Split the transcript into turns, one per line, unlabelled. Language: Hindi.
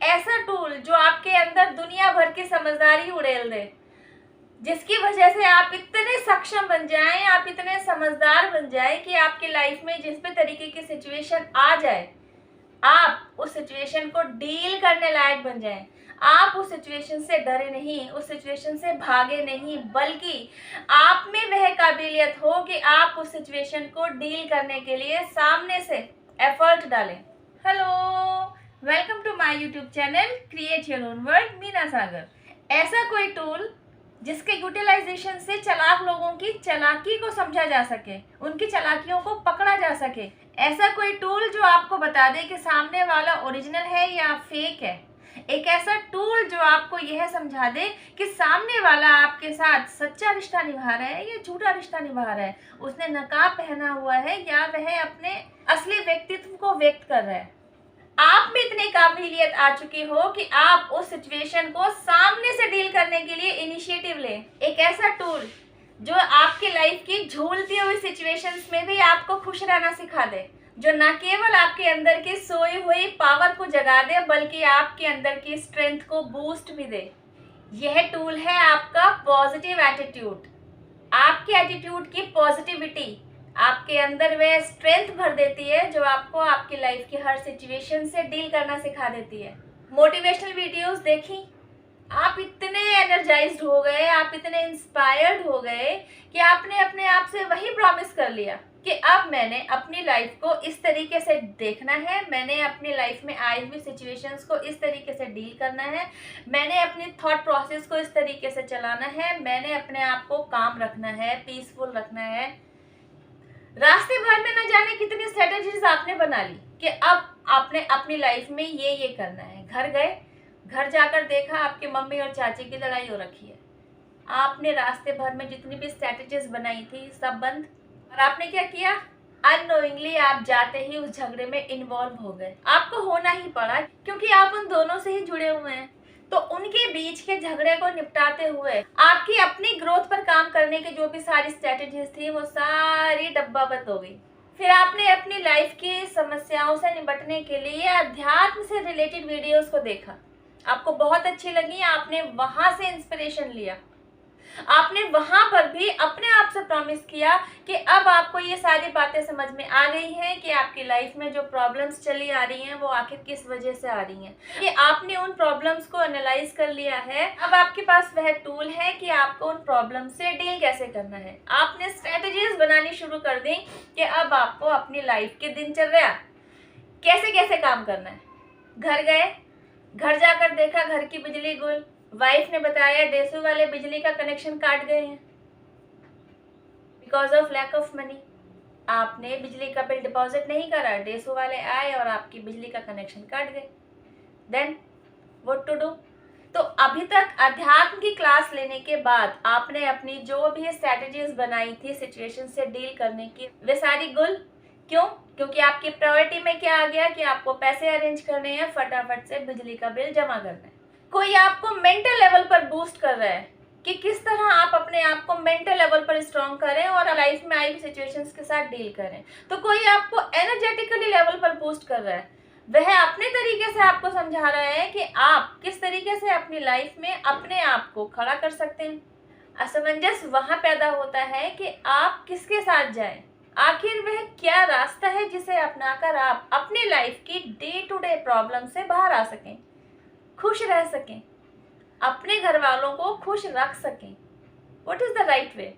ऐसा टूल जो आपके अंदर दुनिया भर की समझदारी उड़ेल दे, जिसकी वजह से आप इतने सक्षम बन जाएं, आप इतने समझदार बन जाएं कि आपकी लाइफ में जिस भी तरीके की सिचुएशन आ जाए, आप उस सिचुएशन को डील करने लायक बन जाएं। आप उस सिचुएशन से डरे नहीं, उस सिचुएशन से भागे नहीं, बल्कि आप में वह काबिलियत हो कि आप उस सिचुएशन को डील करने के लिए सामने से एफर्ट डालें। Hello, welcome to my YouTube channel create your own world, Meena Sagar. ऐसा कोई टूल जिसके यूटिलाइजेशन से चालाक लोगों की चालाकी को समझा जा सके, उनकी चालाकियों को पकड़ा जा सके। ऐसा कोई टूल जो आपको बता दे कि सामने वाला ओरिजिनल है या फेक है। एक ऐसा टूल जो आपको यह समझा दे कि सामने वाला आपके साथ सच्चा रिश्ता निभा रहा है या झूठा रिश्ता निभा रहा है, उसने नकाब पहना हुआ है या वह अपने असली व्यक्तित्व को व्यक्त कर रहा है। आप में इतनी काबिलियत आ चुकी हो कि आप उस सिचुएशन को सामने से डील करने के लिए इनिशिएटिव लें। एक ऐसा टूल जो आपकी लाइफ की झूलती हुई सिचुएशंस में भी आपको खुश रहना सिखा दे, जो न केवल आपके अंदर की सोई हुई पावर को जगा दे बल्कि आपके अंदर की स्ट्रेंथ को बूस्ट भी दे। यह टूल है आपका पॉजिटिव एटीट्यूड। आपके एटीट्यूड की पॉजिटिविटी आपके अंदर वह स्ट्रेंथ भर देती है जो आपको आपकी लाइफ की हर सिचुएशन से डील करना सिखा देती है। मोटिवेशनल वीडियोस देखी, आप इतने एनर्जाइज्ड हो गए, आप इतने इंस्पायर्ड हो गए कि आपने अपने आप से वही प्रॉमिस कर लिया कि अब मैंने अपनी लाइफ को इस तरीके से देखना है, मैंने अपनी लाइफ में आई हुई सिचुएशंस को इस तरीके से डील करना है, मैंने अपनी थॉट प्रोसेस को इस तरीके से चलाना है, मैंने अपने आप को काम रखना है, पीसफुल रखना है। रास्ते भर में न जाने कितनी स्ट्रेटेजीज आपने बना ली कि अब आपने अपनी लाइफ में ये करना है। घर गए, घर जाकर देखा आपकी मम्मी और चाची की लड़ाई हो रखी है। आपने रास्ते भर में जितनी भी स्ट्रेटेजीज बनाई थी सब बंद, और आपने क्या किया? अननोइंगली आप जाते ही उस झगड़े में इन्वॉल्व हो गए। आपको होना ही पड़ा क्योंकि आप उन दोनों से ही जुड़े हुए हैं। तो उनके बीच के झगड़े को निपटाते हुए आपकी अपनी ग्रोथ पर काम करने की जो भी सारी स्ट्रेटेजीज थी वो सारी डब्बाबंद हो गई। फिर आपने अपनी लाइफ की समस्याओं से निपटने के लिए अध्यात्म से रिलेटेड वीडियोस को देखा, आपको बहुत अच्छी लगी, आपने वहां से इंस्पिरेशन लिया। आपने वहां पर भी अपने आप से प्रॉमिस किया कि अब आपको ये सारी बातें समझ में आ गई हैं कि आपकी लाइफ में जो प्रॉब्लम्स चली आ रही हैं वो आखिर किस वजह से आ रही हैं। कि आपने उन प्रॉब्लम्स को एनालाइज कर लिया है। अब आपके पास वह टूल है कि आपको उन प्रॉब्लम से डील कैसे करना है। आपने स्ट्रेटजीज बनानी शुरू कर दी कि अब आपको अपनी लाइफ की दिनचर्या कैसे कैसे काम करना है। घर गए, घर जाकर देखा घर की बिजली गुल, वाइफ ने बताया डेसू वाले बिजली का कनेक्शन काट गए हैं because of lack of money. आपने बिजली का बिल डिपॉजिट नहीं करा, डेसू वाले आए और आपकी बिजली का कनेक्शन काट गए। Then what to do? तो अभी तक अध्यात्म की क्लास लेने के बाद आपने अपनी जो भी स्ट्रेटजीज बनाई थी सिचुएशन से डील करने की, वे सारी गुल। क्यों? क्योंकि आपकी प्रायोरिटी में क्या आ गया कि आपको पैसे अरेंज करने हैं, फटाफट से बिजली का बिल जमा करना है। कोई आपको मेंटल लेवल पर बूस्ट कर रहा है कि किस तरह आप अपने आप को मेंटल लेवल पर स्ट्रॉन्ग करें और लाइफ में आई हुई सिचुएशंस के साथ डील करें। तो कोई आपको एनर्जेटिकली लेवल पर बूस्ट कर रहा है, वह अपने तरीके से आपको समझा रहा है कि आप किस तरीके से अपनी लाइफ में अपने आप को खड़ा कर सकते हैं। असमंजस वहां पैदा होता है कि आप किसके साथ जाएं, आखिर वह क्या रास्ता है जिसे अपनाकर आप अपनी लाइफ की डे टू डे प्रॉब्लम से बाहर आ सकें, खुश रह सकें, अपने घर वालों को खुश रख सकें। What is the right way?